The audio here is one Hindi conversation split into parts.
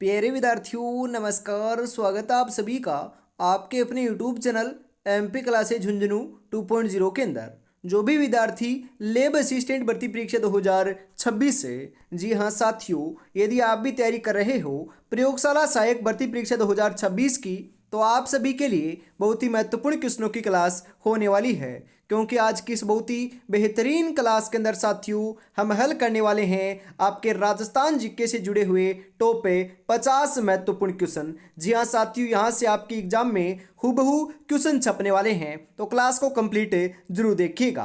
प्यारे विद्यार्थियों नमस्कार। स्वागत है आप सभी का आपके अपने YouTube channel MP classes Jhunjhunu 2.0 के अंदर। जो भी विद्यार्थी लेब असिस्टेंट भर्ती परीक्षा 2026 से, जी हाँ साथियों, यदि आप भी तैयारी कर रहे हो प्रयोगशाला सहायक भर्ती परीक्षा 2026 की, तो आप सभी के लिए बहुत ही महत्वपूर्ण क्वेश्चनों की क्लास होने वाली है। क्योंकि आज की इस बहुत ही बेहतरीन क्लास के अंदर साथियों हम हल करने वाले हैं आपके राजस्थान जीके से जुड़े हुए टॉप 50 महत्वपूर्ण क्वेश्चन। जी हाँ साथियों, यहाँ से आपके एग्जाम में हूबहू क्वेश्चन छपने वाले हैं, तो क्लास को कंप्लीट जरूर देखिएगा।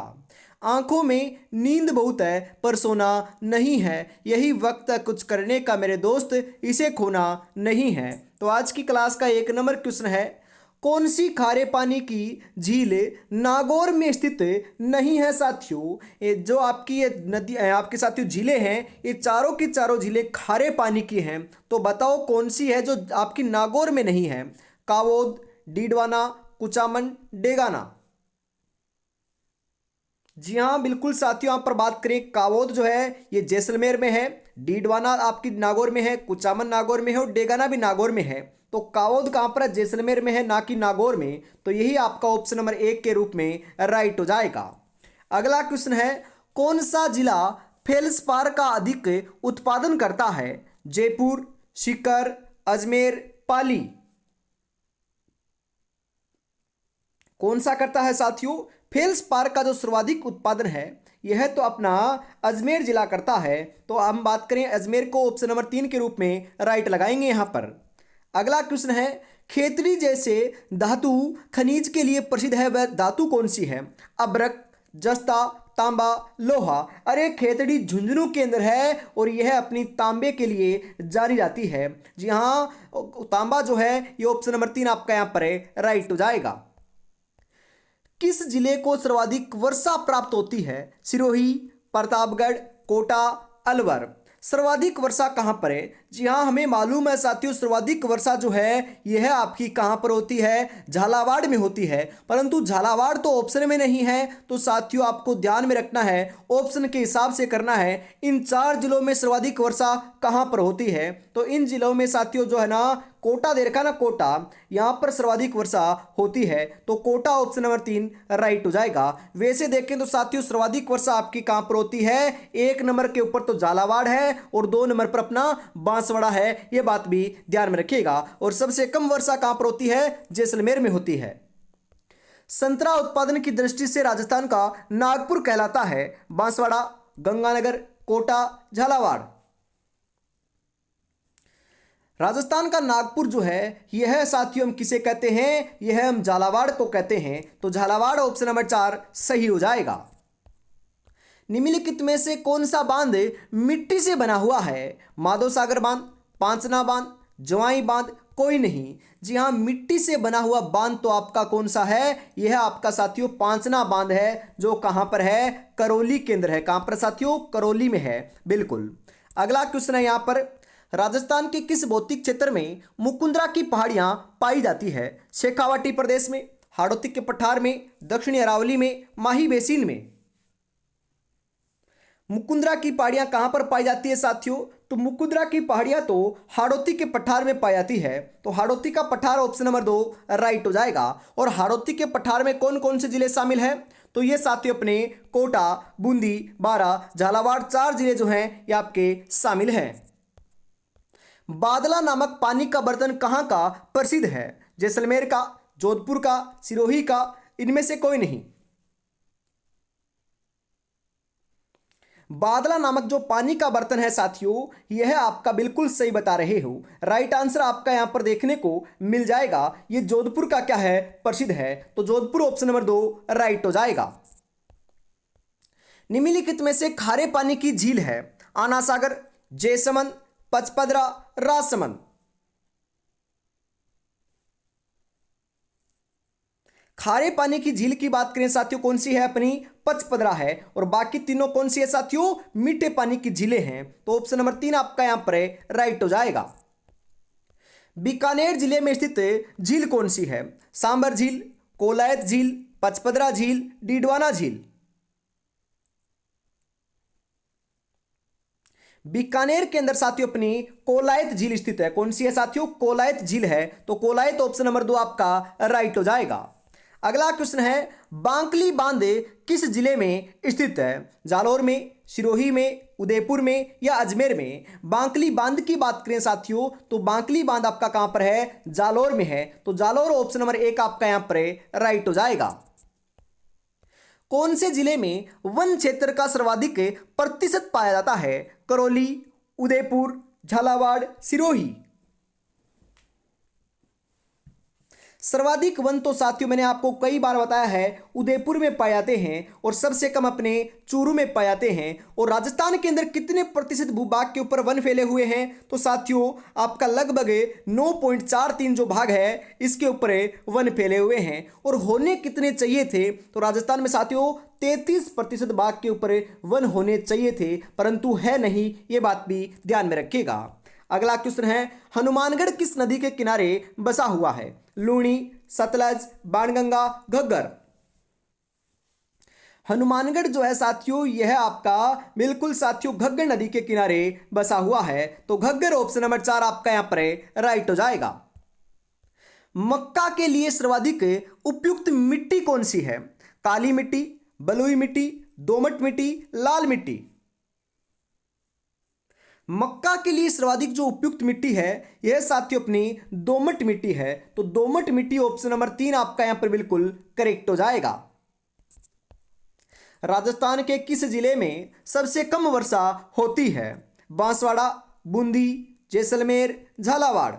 आंखों में नींद बहुत है पर सोना नहीं है, यही वक्त है कुछ करने का मेरे दोस्त, इसे खोना नहीं है। तो आज की क्लास का एक नंबर क्वेश्चन है, कौन सी खारे पानी की झील नागौर में स्थित नहीं है। साथियों ये जो आपकी ये नदी आपके साथियों झीलें हैं, ये चारों की चारों झीलें खारे पानी की हैं। तो बताओ कौन सी है जो आपकी नागौर में नहीं है। कावोद, डीडवाना, कुचामन, डेगाना। जी हाँ बिल्कुल साथियों, यहाँ पर बात करें कावोद जो है ये जैसलमेर में है, डीडवाना आपकी नागौर में है, कुचामन नागौर में है और डेगाना भी नागौर में है। तो कावोद कहाँ पर है? जैसलमेर में है, ना कि नागौर में। तो यही आपका ऑप्शन नंबर 1 के रूप में राइट हो जाएगा। अगला क्वेश्चन है, कौन सा जिला फेल्सपार का अधिक उत्पादन करता है। जयपुर, सीकर, अजमेर, पाली। कौन सा करता है साथियों? फेल्सपार का जो सर्वाधिक उत्पादन है यह तो अपना अजमेर जिला करता है। तो हम बात करें अजमेर को, ऑप्शन नंबर 3 के रूप में राइट लगाएंगे यहां पर। अगला क्वेश्चन है, खेतड़ी जैसे धातु खनिज के लिए प्रसिद्ध है, वह धातु कौन सी है। अब्रक, जस्ता, तांबा, लोहा। अरे खेतड़ी झुंझुनू के अंदर है और यह अपनी तांबे के लिए जानी जाती है। जी हाँ, तांबा जो है ये ऑप्शन नंबर 3 आपका यहाँ पर राइट हो जाएगा। किस जिले को सर्वाधिक वर्षा प्राप्त होती है। सिरोही, प्रतापगढ़, कोटा, अलवर। सर्वाधिक वर्षा कहां पर है? जी हाँ हमें मालूम है साथियों, सर्वाधिक वर्षा जो है यह आपकी कहां पर होती है? झालावाड़ में होती है। परंतु झालावाड़ तो ऑप्शन में नहीं है, तो साथियों आपको ध्यान में रखना है, ऑप्शन के हिसाब से करना है। इन 4 जिलों में सर्वाधिक वर्षा कहां पर होती है? तो इन जिलों में साथियों जो है ना, कोटा दे रखा ना, कोटा, यहां पर सर्वाधिक वर्षा होती है। तो कोटा ऑप्शन नंबर 3 राइट हो जाएगा। वैसे देखें तो साथियों सर्वाधिक वर्षा आपकी कहां पर होती है? 1 नंबर के ऊपर तो झालावाड़ है और 2 नंबर पर अपना बांसवाड़ा है, यह बात भी ध्यान में रखिएगा। और सबसे कम वर्षा कहां पर होती है? जैसलमेर में होती है। संतरा उत्पादन की दृष्टि से राजस्थान का नागपुर कहलाता है। बांसवाड़ा, गंगानगर, कोटा, झालावाड़। राजस्थान का नागपुर जो है यह साथियों हम किसे कहते हैं? यह हम झालावाड़ को कहते हैं। तो झालावाड़ ऑप्शन नंबर 4 सही हो जाएगा। निम्नलिखित में से कौन सा बांध मिट्टी से बना हुआ है। माधव सागर बांध, पांचना बांध, जवाई बांध, कोई नहीं। जी हाँ, मिट्टी से बना हुआ बांध तो आपका कौन सा है? यह आपका साथियों पांचना बांध है, जो कहां पर है? करौली के अंदर है। कहां पर साथियों? करौली में है, बिल्कुल। अगला क्वेश्चन है यहां पर, राजस्थान के किस भौतिक क्षेत्र में मुकुंदरा की पहाड़ियां पाई जाती है। शेखावाटी प्रदेश में, हाड़ौती के पठार में, दक्षिणी अरावली में, माही बेसिन में। मुकुंदरा की पहाड़ियां कहां पर पाई जाती है साथियों? तो मुकुंदरा की पहाड़ियां तो हाड़ौती के पठार में पाई जाती है। तो हाड़ौती का पठार ऑप्शन नंबर 2 राइट हो जाएगा। और हाड़ौती के पठार में कौन कौन से जिले शामिल हैं? तो ये साथियों अपने कोटा, बूंदी, बारा, झालावाड़ 4 जिले जो हैं ये आपके शामिल हैं। बादला नामक पानी का बर्तन कहाँ का प्रसिद्ध है। जैसलमेर का, जोधपुर का, सिरोही का, इनमें से कोई नहीं। बादला नामक जो पानी का बर्तन है साथियों, यह आपका बिल्कुल सही बता रहे हो। राइट आंसर आपका यहां पर देखने को मिल जाएगा। यह जोधपुर का क्या है? प्रसिद्ध है। तो जोधपुर ऑप्शन नंबर 2 राइट हो जाएगा। निम्नलिखित में से खारे पानी की झील है। आना सागर, जयसमंद, पचपदरा, राजसमंद। खारे पानी की झील की बात करें साथियों, कौन सी है? अपनी पचपदरा है। और बाकी तीनों कौन सी है साथियों? मीठे पानी की झीलें हैं। तो ऑप्शन नंबर 3 आपका यहां पर राइट हो जाएगा। बीकानेर जिले में स्थित झील कौन सी है? सांबर झील, कोलायत झील, पचपदरा झील, डीडवाना झील। बीकानेर के अंदर साथियों अपनी कोलायत झील स्थित है। कौन सी है साथियों? कोलायत झील है। तो कोलायत ऑप्शन नंबर 2 आपका राइट हो जाएगा। अगला क्वेश्चन है, बांकली बांध किस जिले में स्थित है? जालौर में, सिरोही में, उदयपुर में या अजमेर में? बांकली बांध की बात करें साथियों तो बांकली बांध आपका कहां पर है? जालौर में है। तो जालौर ऑप्शन नंबर 1 आपका यहां पर राइट हो जाएगा। कौन से जिले में वन क्षेत्र का सर्वाधिक प्रतिशत पाया जाता है? करौली, उदयपुर, झालावाड़, सिरोही। सर्वाधिक वन तो साथियों मैंने आपको कई बार बताया है उदयपुर में पाए जाते हैं और सबसे कम अपने चूरू में पाए जाते हैं। और राजस्थान के अंदर कितने प्रतिशत भूभाग के ऊपर वन फैले हुए हैं? तो साथियों आपका लगभग 9.43 जो भाग है इसके ऊपर वन फैले हुए हैं। और होने कितने चाहिए थे? तो राजस्थान में साथियों 33% भाग के ऊपर वन होने चाहिए थे, परंतु है नहीं, ये बात भी ध्यान में रखिएगा। अगला क्वेश्चन है, हनुमानगढ़ किस नदी के किनारे बसा हुआ है? लूणी, सतलज, बाणगंगा, घग्गर। हनुमानगढ़ जो है साथियों यह आपका बिल्कुल साथियों घग्गर नदी के किनारे बसा हुआ है। तो घग्गर ऑप्शन नंबर 4 आपका यहां पर राइट हो जाएगा। मक्का के लिए सर्वाधिक उपयुक्त मिट्टी कौन सी है? काली मिट्टी, बलुई मिट्टी, दोमट मिट्टी, लाल मिट्टी। मक्का के लिए सर्वाधिक जो उपयुक्त मिट्टी है यह साथियों अपनी दोमट मिट्टी है। तो दोमट मिट्टी ऑप्शन नंबर 3 आपका यहां पर बिल्कुल करेक्ट हो जाएगा। राजस्थान के किस जिले में सबसे कम वर्षा होती है? बांसवाड़ा, बूंदी, जैसलमेर, झालावाड़।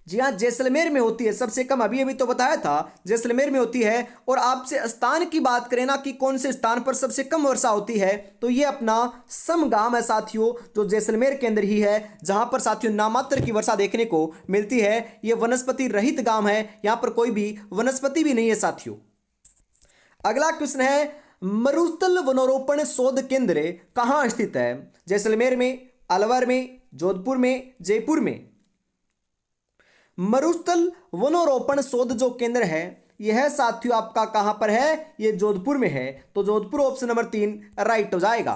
जी हाँ, जैसलमेर में होती है सबसे कम। अभी अभी तो बताया था जैसलमेर में होती है। और आपसे स्थान की बात करें ना कि कौन से स्थान पर सबसे कम वर्षा होती है तो ये अपना समगाम है साथियों, जो जैसलमेर के अंदर ही है, जहां पर साथियों नामात्र की वर्षा देखने को मिलती है। ये वनस्पति रहित गांव है, यहां पर कोई भी वनस्पति भी नहीं है साथियों। अगला क्वेश्चन है, मरुस्थल वनोरोपण शोध केंद्र कहां स्थित है? जैसलमेर में, अलवर में, जोधपुर में, जयपुर में। मरुस्थल वनोरोपण शोध जो केंद्र है यह साथियों आपका कहां पर है? यह जोधपुर में है। तो जोधपुर ऑप्शन नंबर 3 राइट हो जाएगा।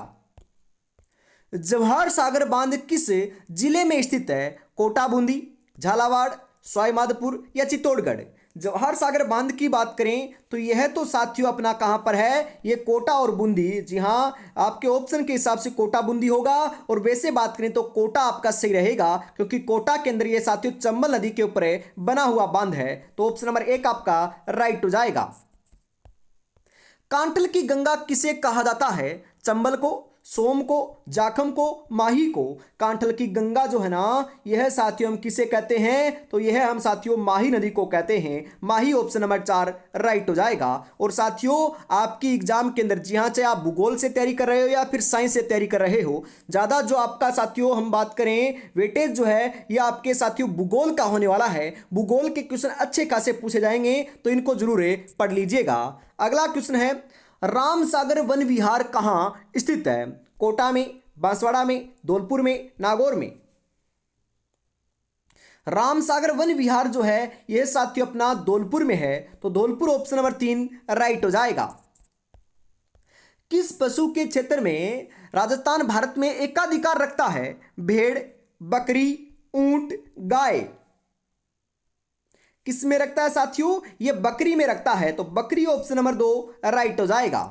जवाहर सागर बांध किस जिले में स्थित है? कोटा, बूंदी, झालावाड़, सवाईमाधोपुर या चित्तौड़गढ़। जवाहर सागर बांध की बात करें तो यह तो साथियों अपना कहां पर है? ये कोटा और बूंदी। जी हां, आपके ऑप्शन के हिसाब से कोटा बूंदी होगा। और वैसे बात करें तो कोटा आपका सही रहेगा, क्योंकि कोटा के अंदर ये साथियों चंबल नदी के ऊपर बना हुआ बांध है। तो ऑप्शन नंबर 1 आपका राइट हो जाएगा। कांठल की गंगा किसे कहा जाता है? चंबल को, सोम को, जाखम को, माही को। कांठल की गंगा जो है ना यह साथियों हम किसे कहते हैं? तो यह हम साथियों माही नदी को कहते हैं। माही ऑप्शन नंबर 4 राइट हो जाएगा। और साथियों आपकी एग्जाम के अंदर, जी हाँ, चाहे आप भूगोल से तैयारी कर रहे हो या फिर साइंस से तैयारी कर रहे हो, ज़्यादा जो आपका साथियों हम बात करें वेटेज जो है यह आपके साथियों भूगोल का होने वाला है। भूगोल के क्वेश्चन अच्छे खासे पूछे जाएंगे तो इनको जरूर पढ़ लीजिएगा। अगला क्वेश्चन है, रामसागर वन विहार कहां स्थित है? कोटा में, बांसवाड़ा में, धौलपुर में, नागौर में। रामसागर वन विहार जो है यह साथियों अपना धौलपुर में है। तो धौलपुर ऑप्शन नंबर 3 राइट हो जाएगा। किस पशु के क्षेत्र में राजस्थान भारत में एकाधिकार रखता है? भेड़, बकरी, ऊंट, गाय। किस में रखता है साथियों? यह बकरी में रखता है। तो बकरी ऑप्शन नंबर 2 राइट हो जाएगा।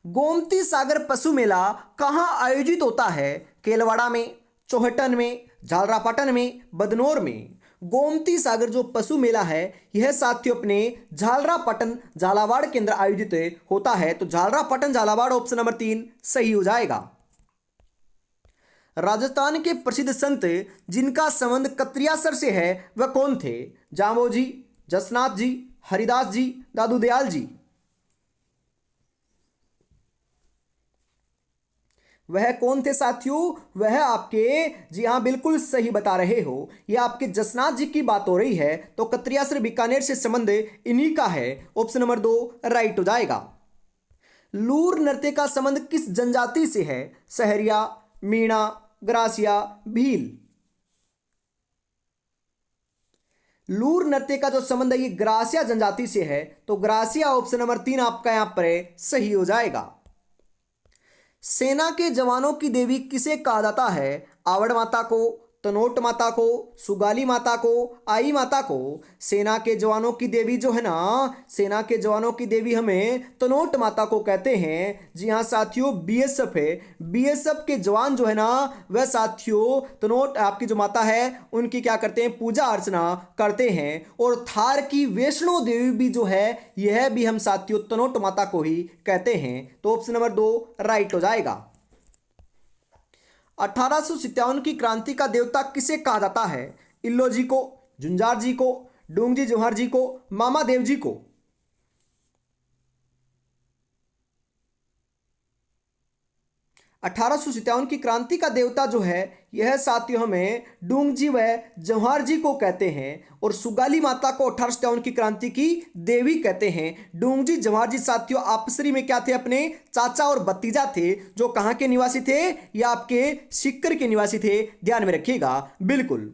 गोमती सागर पशु मेला कहां आयोजित होता है? केलवाड़ा में, चौहटन में, झालरापाटन में, बदनौर में। गोमती सागर जो पशु मेला है यह साथियों अपने झालरापाटन झालावाड़ के अंदर आयोजित होता है। तो झालरापाटन झालावाड़ ऑप्शन नंबर 3 सही हो जाएगा। राजस्थान के प्रसिद्ध संत जिनका संबंध कत्रियासर से है वह कौन थे? जामो जी, जसनाथ जी, हरिदास जी, दादू दयाल जी। वह कौन थे साथियों? वह आपके, जी हाँ बिल्कुल सही बता रहे हो, यह आपके जसनाथ जी की बात हो रही है। तो कत्रियासर बीकानेर से संबंध इन्हीं का है। ऑप्शन नंबर 2 राइट हो जाएगा। लूर नृत्य का संबंध किस जनजाति से है? सहरिया, मीणा, ग्रासिया, भील। लूर नृत्य का जो संबंध है ये ग्रासिया जनजाति से है, तो ग्रासिया ऑप्शन नंबर 3 आपका यहां पर सही हो जाएगा। सेना के जवानों की देवी किसे कहा जाता है? आवड़ माता को, तनोट माता को, सुगाली माता को, आई माता को। सेना के जवानों की देवी जो है ना, सेना के जवानों की देवी हमें तनोट माता को कहते हैं। जी हाँ साथियों, बीएसएफ है, बीएसएफ के जवान जो है ना वह साथियों तनोट आपकी जो माता है उनकी क्या करते हैं? पूजा अर्चना करते हैं। और थार की वैष्णो देवी भी जो है यह भी हम साथियों तनोट माता को ही कहते हैं। तो ऑप्शन नंबर 2 राइट हो जाएगा। 1857 की क्रांति का देवता किसे कहा जाता है? इल्लो जी को, झुंझार जी को, डोंगजी जोहार जी को, मामा देव जी को। 1857 की क्रांति का देवता जो है यह साथियों हमें डोंगजी व जवाहर जी को कहते हैं। और सुगाली माता को 1857 की क्रांति की देवी कहते हैं। डोंगजी जवाहर जी साथियों आपसरी में क्या थे? अपने चाचा और भतीजा थे, जो कहाँ के निवासी थे? या आपके सिक्कर के निवासी थे, ध्यान में रखिएगा। बिल्कुल।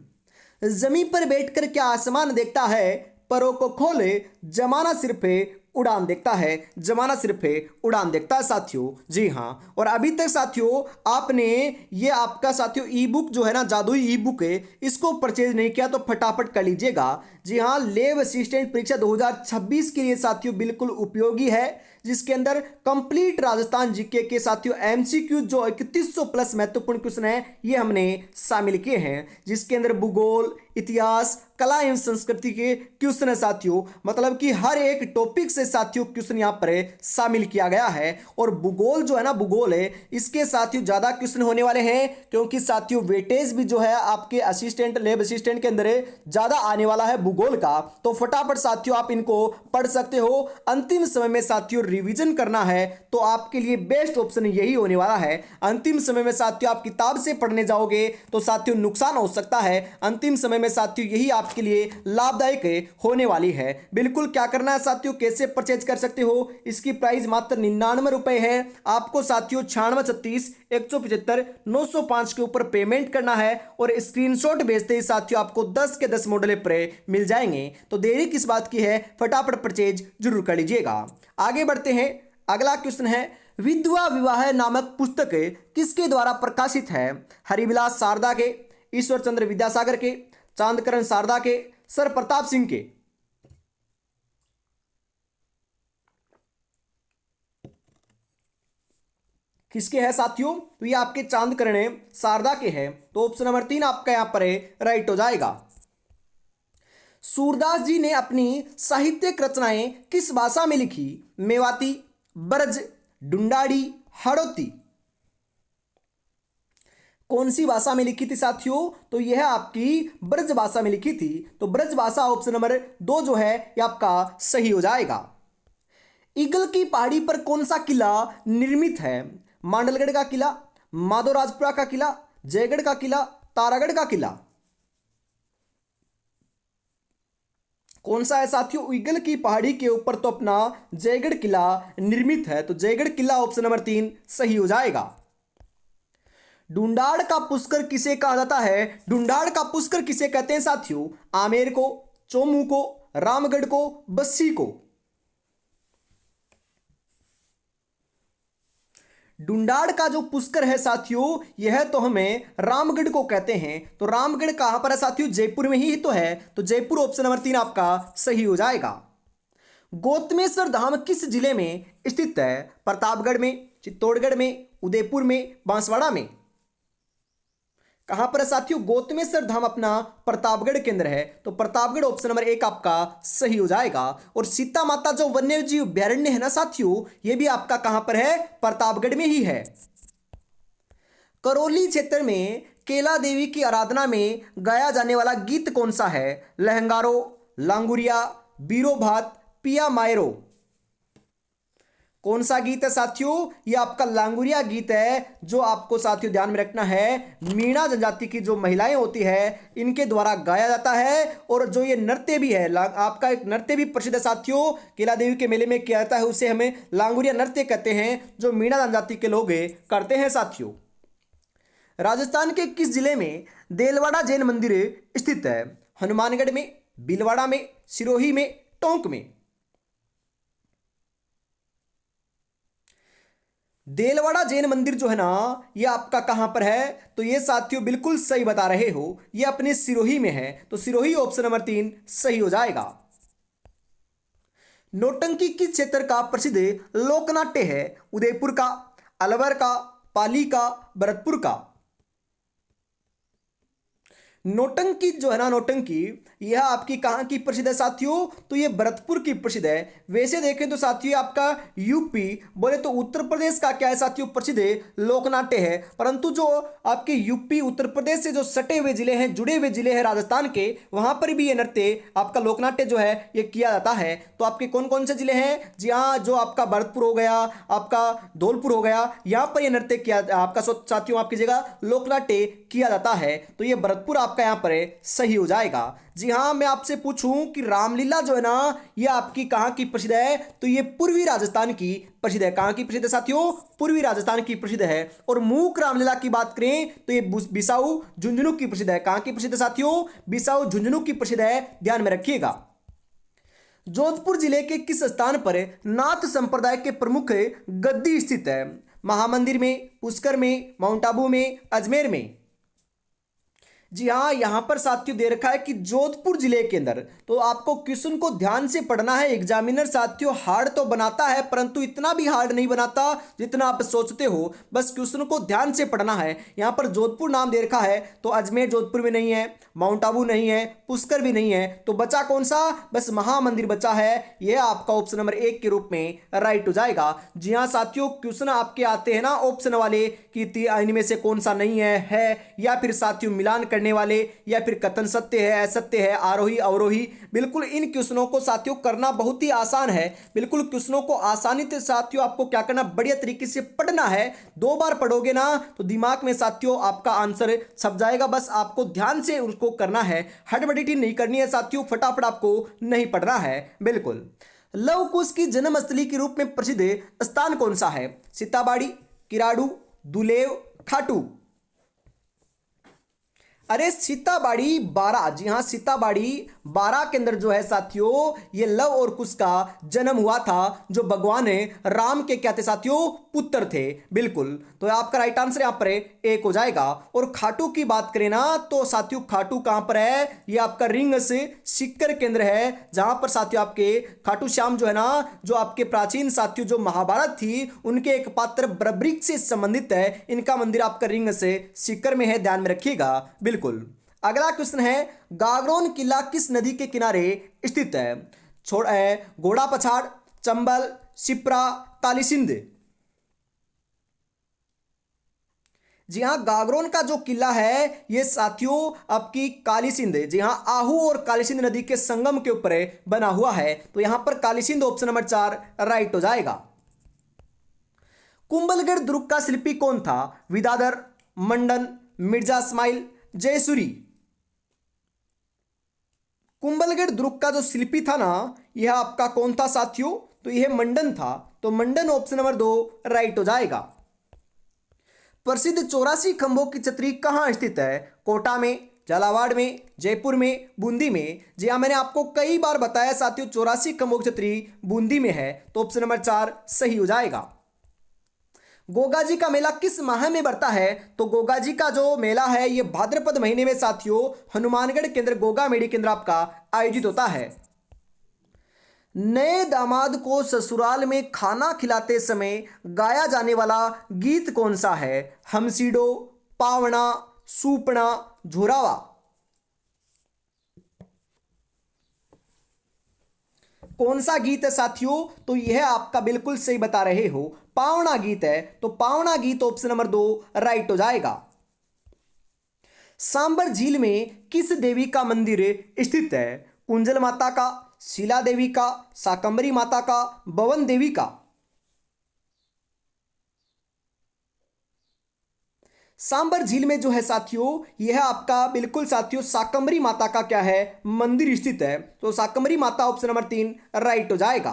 जमीन पर बैठकर क्या आसमान देखता है? परों को खोले जमाना सिर पे उड़ान देखता है, जमाना सिर्फ है उड़ान देखता है साथियों। जी हाँ। और अभी तक साथियों आपने ये आपका साथियों ई बुक जो है ना, जादुई ई बुक है, इसको परचेज नहीं किया तो फटाफट कर लीजिएगा। जी हाँ, लैब असिस्टेंट परीक्षा 2026 के लिए साथियों बिल्कुल उपयोगी है, जिसके अंदर कंप्लीट राजस्थान जीके के साथियों एमसीक्यू जो 3100 प्लस महत्वपूर्ण क्वेश्चन है ये हमने शामिल किए हैं, जिसके अंदर भूगोल, इतिहास, कला एवं संस्कृति के क्वेश्चन है साथियों। मतलब कि हर एक टॉपिक से साथियों क्वेश्चन यहाँ पर शामिल किया गया है। और भूगोल जो है ना, भूगोल है, इसके साथियों ज्यादा क्वेश्चन होने वाले हैं, क्योंकि साथियों वेटेज भी जो है आपके असिस्टेंट लैब असिस्टेंट के अंदर ज्यादा आने वाला है भूगोल का। तो फटाफट साथियों आप इनको पढ़ सकते हो। अंतिम समय में साथियों रिवीजन करना है तो आपके लिए बेस्ट ऑप्शन यही होने वाला है। अंतिम समय में साथियों आप किताब से पढ़ने जाओगे तो साथियों नुकसान हो सकता है। अंतिम समय में साथियों यही आपके लिए लाभदायक होने वाली है। बिल्कुल क्या करना है साथियों, कैसे परचेज कर सकते हो? इसकी प्राइस मात्र 99 रुपए है। आपको साथियों 9636 175 905 के ऊपर पेमेंट करना है और स्क्रीनशॉट भेजते ही साथियों आपको 10 के 10 मॉडल प्रे मिल जाएंगे। तो देरी किस बात की है, फटाफट परचेज जरूर कर लीजिएगा। आगे बढ़ते हैं। अगला क्वेश्चन है, विधवा विवाह नामक पुस्तक किसके द्वारा प्रकाशित है? हरिविलास शारदा के, ईश्वर चंद्र विद्यासागर के, चांदकरण शारदा के, सर प्रताप सिंह के। किसके है साथियों? तो ये आपके चांदकरण शारदा के हैं। तो ऑप्शन नंबर 3 आपका यहां पर राइट हो जाएगा। सूरदास जी ने अपनी साहित्यिक रचनाएं किस भाषा में लिखी? मेवाती, ब्रज, डुंडाड़ी, हड़ौती। कौन सी भाषा में लिखी थी साथियों? तो यह आपकी ब्रज भाषा में लिखी थी। तो ब्रज भाषा ऑप्शन नंबर 2 जो है यह आपका सही हो जाएगा। ईगल की पहाड़ी पर कौन सा किला निर्मित है? मांडलगढ़ का किला, माधोराजपुरा का किला, जयगढ़ का किला, तारागढ़ का किला। कौन सा है साथियों? ईगल की पहाड़ी के ऊपर तो अपना जयगढ़ किला निर्मित है। तो जयगढ़ किला ऑप्शन नंबर 3 सही हो जाएगा। ढूंढाड़ का पुष्कर किसे कहा जाता है? ढूंढाड़ का पुष्कर किसे कहते हैं साथियों? आमेर को, चोमू को, रामगढ़ को, बस्सी को। ढूंढाड़ का जो पुष्कर है साथियों यह तो हमें रामगढ़ को कहते हैं। तो रामगढ़ कहां पर है साथियों? जयपुर में ही तो है। तो जयपुर ऑप्शन नंबर 3 आपका सही हो जाएगा। गौतमेश्वर धाम किस जिले में स्थित है? प्रतापगढ़ में, चित्तौड़गढ़ में, उदयपुर में, बांसवाड़ा में। कहां पर है साथियों? गौतमेश्वर धाम अपना प्रतापगढ़ के अंदर है। तो प्रतापगढ़ ऑप्शन नंबर 1 आपका सही हो जाएगा। और सीता माता जो वन्य जीव अभ्यारण्य है ना साथियों, यह भी आपका कहां पर है? प्रतापगढ़ में ही है। करौली क्षेत्र में केला देवी की आराधना में गाया जाने वाला गीत कौन सा है? लहंगारो, लांगुरिया, बीरो भात, पिया मायरो। कौन सा गीत है साथियों? ये आपका लांगुरिया गीत है, जो आपको साथियों ध्यान में रखना है मीणा जनजाति की जो महिलाएं होती है इनके द्वारा गाया जाता है। और जो ये नृत्य भी है आपका एक नृत्य भी प्रसिद्ध है साथियों, केला देवी के मेले में किया जाता है, उसे हमें लांगुरिया नृत्य कहते हैं, जो मीणा जनजाति के लोग करते हैं साथियों। राजस्थान के किस जिले में देलवाड़ा जैन मंदिर स्थित है? हनुमानगढ़ में, भीलवाड़ा में, सिरोही में, टोंक में। देलवाड़ा जैन मंदिर जो है ना, ये आपका कहां पर है? तो ये साथियों बिल्कुल सही बता रहे हो, ये अपने सिरोही में है। तो सिरोही ऑप्शन नंबर 3 सही हो जाएगा। नौटंकी किस क्षेत्र का प्रसिद्ध लोकनाट्य है? उदयपुर का, अलवर का, पाली का, भरतपुर का। नौटंकी जो है ना, नौटंकी यह आपकी कहाँ की प्रसिद्ध है साथियों? तो ये भरतपुर की प्रसिद्ध है। वैसे देखें तो साथियों आपका यूपी बोले तो उत्तर प्रदेश का क्या है साथियों? प्रसिद्ध लोकनाट्य है। परंतु जो आपके यूपी उत्तर प्रदेश से जो सटे हुए जिले हैं, जुड़े हुए जिले हैं राजस्थान के, वहां पर भी ये नृत्य आपका लोकनाट्य जो है ये किया जाता है। तो आपके कौन कौन से जिले हैं? जी हाँ, जो आपका भरतपुर हो गया, आपका धौलपुर हो गया, यहाँ पर यह नृत्य किया आपका साथियों आपकी जगह लोकनाट्य किया जाता है। तो ये भरतपुर आपका यहाँ पर सही हो जाएगा। जी हाँ, मैं आपसे पूछूं कि रामलीला जो है ना, ये आपकी कहाँ की प्रसिद्ध है? तो ये पूर्वी राजस्थान की प्रसिद्ध है। कहाँ की प्रसिद्ध है साथियों? पूर्वी राजस्थान की प्रसिद्ध है। और मूक रामलीला की बात करें तो ये बिसाऊ झुंझुनू की प्रसिद्ध है। कहाँ की प्रसिद्ध है साथियों? बिसाऊ झुंझुनू की प्रसिद्ध है, ध्यान में रखिएगा। जोधपुर जिले के किस स्थान पर नाथ संप्रदाय के प्रमुख गद्दी स्थित है? महामंदिर में, पुष्कर में, माउंट आबू में, अजमेर में। जी हाँ, यहां पर साथियों दे रखा है कि जोधपुर जिले के अंदर। तो आपको क्वेश्चन को ध्यान से पढ़ना है। एग्जामिनर साथियों हार्ड तो बनाता है, परंतु इतना भी हार्ड नहीं बनाता जितना आप सोचते हो। बस क्वेश्चन को ध्यान से पढ़ना है। यहां पर जोधपुर नाम दे रखा है, तो अजमेर जोधपुर में नहीं है, माउंट आबू नहीं है, पुष्कर भी नहीं है, तो बचा कौन सा? बस महामंदिर बचा है। यह आपका ऑप्शन नंबर 1 के रूप में राइट हो जाएगा। जी हाँ साथियों, क्वेश्चन आपके आते हैं ना ऑप्शन वाले कि इनमें से कौन सा नहीं है या फिर साथियों मिलान करने वाले, या फिर कथन सत्य है, असत्य है, आरोही अवरोही। बिल्कुल इन क्वेश्चनों को साथियों करना बहुत ही आसान है। बिल्कुल क्वेश्चनों को आसानी से साथियों आपको क्या करना, बढ़िया तरीके से पढ़ना है। 2 बार पढ़ोगे ना तो दिमाग में साथियों आपका आंसर छप जाएगा। बस आपको ध्यान से उसको करना है, हड़बड़ी नहीं करनी है साथियों, फटाफट आपको नहीं पढ़ना है। बिल्कुल। लव कुश की जन्मस्थली के रूप में प्रसिद्ध स्थान कौन सा है? सीताबाड़ी, किराड़ू, दुलेव, खाटू। अरे सीताबाड़ी बारा। जी हाँ, सीताबाड़ी बारा के अंदर जो है साथियों ये लव और कुश का जन्म हुआ था, जो भगवान राम के क्या थे साथियों? पुत्र थे। बिल्कुल, तो आपका राइट आंसर यहां पर 1 हो जाएगा। और खाटू की बात करें ना तो साथियों खाटू कहां पर है? ये आपका रिंग से सीकर केंद्र है, जहां पर साथियों आपके खाटू श्याम जो है ना, जो आपके प्राचीन साथियों जो महाभारत थी उनके एक पात्र बर्बरीक से संबंधित है। इनका मंदिर आपका रिंग से सीकर में है, ध्यान में रखिएगा। बिल्कुल। अगला क्वेश्चन है, गागरोन किला किस नदी के किनारे स्थित है? घोड़ा पछाड़, चंबल, शिप्रा, कालीसिंध। जी हाँ, गागरोन का जो किला है ये साथियों आपकी कालीसिंध, जी हाँ आहू और कालीसिंध नदी के संगम के ऊपर बना हुआ है। तो यहां पर कालीसिंध ऑप्शन नंबर 4 राइट हो जाएगा। कुंभलगढ़ दुर्ग का शिल्पी कौन था? विदाधर, मंडन, मिर्जा इस्माइल, जयसूरी। कुंभलगढ़ दुर्ग का जो शिल्पी था ना, यह आपका कौन था साथियों? तो यह मंडन था। तो मंडन ऑप्शन नंबर 2 राइट हो जाएगा। प्रसिद्ध 84 खंभों की छतरी कहां स्थित है? कोटा में, झालावाड़ में, जयपुर में, बूंदी में। जी हाँ, मैंने आपको कई बार बताया साथियों 84 खंभों की छतरी बूंदी में है। तो ऑप्शन नंबर 4 सही हो जाएगा। गोगा जी का मेला किस माह में बढ़ता है? तो गोगा जी का जो मेला है ये भाद्रपद महीने में साथियों हनुमानगढ़ के अंदर गोगा मेड़ी केंद्र आपका आयोजित होता है। नए दामाद को ससुराल में खाना खिलाते समय गाया जाने वाला गीत कौन सा है? हमसीडो, पावना, सूपना, झुरावा। कौन सा गीत है साथियों? तो यह आपका बिल्कुल सही बता रहे हो, पावना गीत है। तो पावना गीत ऑप्शन नंबर 2 राइट हो जाएगा। सांबर झील में किस देवी का मंदिर स्थित है? कुंजल माता का, शीला देवी का, शाकंभरी माता का, भवन देवी का। सांबर झील में जो है साथियों यह आपका बिल्कुल साथियों शाकंभरी माता का क्या है? मंदिर स्थित है। तो शाकंभरी माता ऑप्शन नंबर 3 राइट हो जाएगा।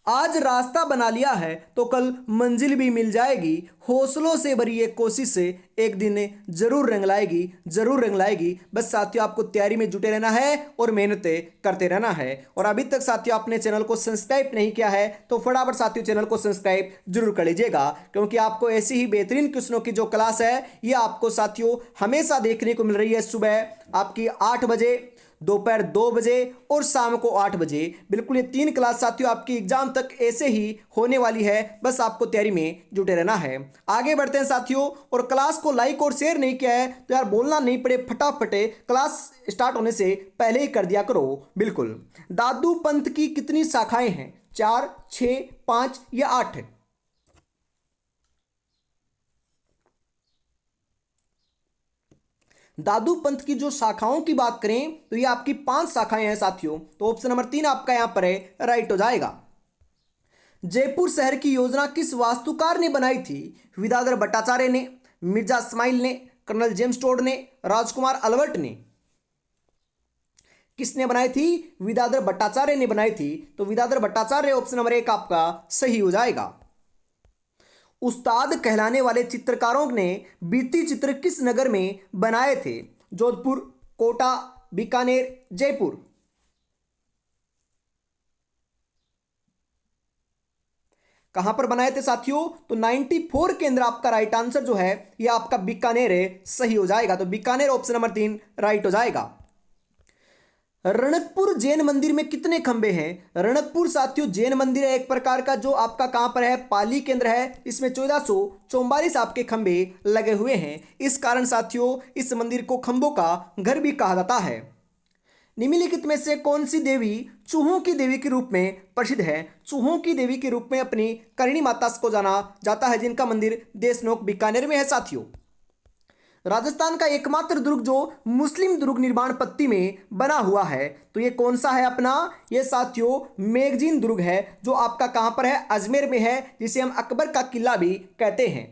आज रास्ता बना लिया है तो कल मंजिल भी मिल जाएगी, हौसलों से भरी एक कोशिश से एक दिन जरूर रंग लाएगी, जरूर रंग लाएगी। बस साथियों आपको तैयारी में जुटे रहना है और मेहनतें करते रहना है। और अभी तक साथियों आपने चैनल को सब्सक्राइब नहीं किया है तो फटाफट साथियों चैनल को सब्सक्राइब जरूर कर लीजिएगा, क्योंकि आपको ऐसी ही बेहतरीन क्वेश्चनों की जो क्लास है ये आपको साथियों हमेशा देखने को मिल रही है। सुबह आपकी 8 बजे, दोपहर 2 बजे और शाम को 8 बजे। बिल्कुल ये 3 क्लास साथियों आपकी एग्जाम तक ऐसे ही होने वाली है। बस आपको तैयारी में जुटे रहना है। आगे बढ़ते हैं साथियों। और क्लास को लाइक और शेयर नहीं किया है तो यार बोलना नहीं पड़े, फटाफट क्लास स्टार्ट होने से पहले ही कर दिया करो। बिल्कुल। दादू पंथ की कितनी शाखाएं हैं? 4, 6, 5 या 8? दादू पंथ की जो शाखाओं की बात करें तो ये आपकी 5 शाखाएं हैं साथियों। तो ऑप्शन नंबर 3 आपका यहां पर है राइट हो जाएगा। जयपुर शहर की योजना किस वास्तुकार ने बनाई थी? विद्याधर भट्टाचार्य ने, मिर्जा इस्माइल ने, कर्नल जेम्स टोड ने, राजकुमार अल्बर्ट ने? किसने बनाई थी? विद्याधर भट्टाचार्य ने बनाई थी। तो विद्याधर भट्टाचार्य ऑप्शन नंबर 1 आपका सही हो जाएगा। उस्ताद कहलाने वाले चित्रकारों ने भित्ति चित्र किस नगर में बनाए थे? जोधपुर, कोटा, बीकानेर, जयपुर? कहां पर बनाए थे साथियों? तो 94 के अंदर आपका राइट आंसर जो है यह आपका बीकानेर है, सही हो जाएगा। तो बीकानेर ऑप्शन नंबर 3 राइट हो जाएगा। रणकपुर जैन मंदिर में कितने खंबे हैं? रणकपुर साथियों जैन मंदिर है एक प्रकार का, जो आपका कहां पर है? पाली केंद्र है। इसमें 1444 आपके खंबे लगे हुए हैं। इस कारण साथियों इस मंदिर को खंबों का घर भी कहा जाता है। निम्नलिखित में से कौन सी देवी चूहों की देवी के रूप में प्रसिद्ध है? चूहों की देवी के रूप में अपनी करणी माता को जाना जाता है, जिनका मंदिर देशनोक बीकानेर में है साथियों। राजस्थान का एकमात्र दुर्ग जो मुस्लिम दुर्ग निर्माण पत्ती में बना हुआ है तो ये कौन सा है अपना? ये साथियों मेगजीन दुर्ग है, जो आपका कहां पर है? अजमेर में है, जिसे हम अकबर का किला भी कहते हैं।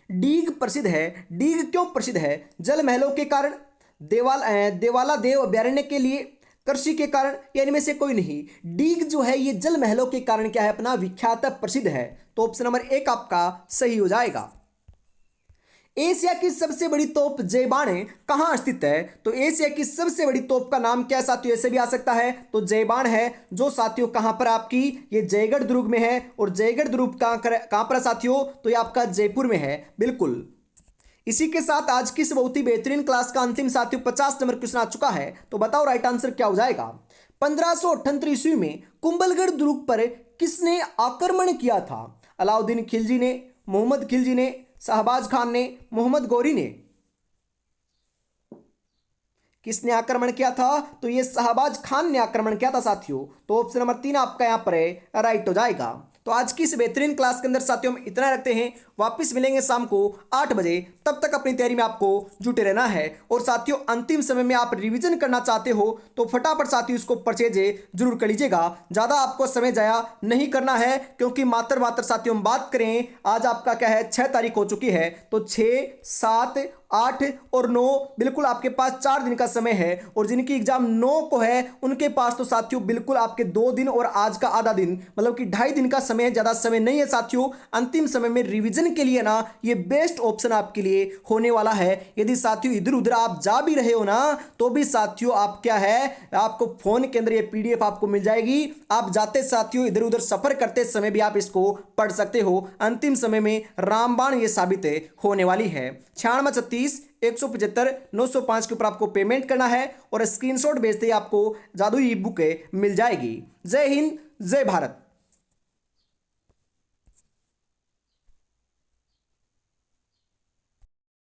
डीग प्रसिद्ध है। डीग क्यों प्रसिद्ध है? जल महलों के कारण, देवाला देव अभ्यारण्य के लिए, कृषि के कारण, या इनमें से कोई नहीं। डीग जो है ये जल महलों के कारण क्या है अपना? विख्यात प्रसिद्ध है। तो ऑप्शन नंबर 1 आपका सही हो जाएगा। एशिया की सबसे बड़ी तोप जयबाण कहां स्थित है? तो एशिया की सबसे बड़ी तोप का नाम क्या है साथियों? ऐसे भी आ सकता है। तो जयबाण है, जो साथियों कहां पर आपकी ये जयगढ़ दुर्ग में है। और जयगढ़ दुर्ग कहां पर है साथियों? तो ये आपका जयपुर में है। बिल्कुल। इसी के साथ आज की इस बहुत ही बेहतरीन क्लास का अंतिम साथियों 50 नंबर क्वेश्चन आ चुका है। तो बताओ राइट आंसर क्या हो जाएगा? 1578 ईस्वी में कुंभलगढ़ दुर्ग पर किसने आक्रमण किया था? अलाउद्दीन खिलजी ने, मोहम्मद खिलजी ने, शहबाज खान ने, मोहम्मद गौरी ने? किसने आक्रमण किया था? तो ये शहबाज खान ने आक्रमण किया था साथियों। तो ऑप्शन नंबर 3 आपका यहां पर है राइट हो जाएगा। तो आज की इस बेहतरीन क्लास के अंदर साथियों हम इतना रखते हैं। वापस मिलेंगे शाम को 8 बजे। तब तक अपनी तैयारी में आपको जुटे रहना है। और साथियों अंतिम समय में आप रिवीजन करना चाहते हो तो फटाफट साथियों इसको परचेज जरूर कर लीजिएगा। ज़्यादा आपको समय जाया नहीं करना है, क्योंकि मात्र साथियों हम बात करें, आज आपका क्या है 6 तारीख हो चुकी है। तो 6, 7, 8 और 9 बिल्कुल आपके पास 4 दिन का समय है। और जिनकी एग्जाम 9 को है उनके पास तो साथियों बिल्कुल आपके 2 दिन और आज का आधा दिन, मतलब कि 2.5 दिन का समय है, ज़्यादा समय नहीं है साथियों। अंतिम समय में रिवीजन के लिए ना ये बेस्ट ऑप्शन आपके लिए होने वाला है। यदि साथियों इधर उधर आप जा भी रहे हो ना तो भी साथियों आप क्या है, आपको फोन के अंदर ये पीडीएफ आपको मिल जाएगी। आप जाते साथियों इधर उधर सफर करते समय भी आप इसको पढ़ सकते हो। अंतिम समय में रामबाण ये साबित होने वाली है। 9636 175 905 के ऊपर आपको पेमेंट करना है और स्क्रीनशॉट भेजते ही आपको जादुई ई बुक मिल जाएगी। जय हिंद, जय भारत।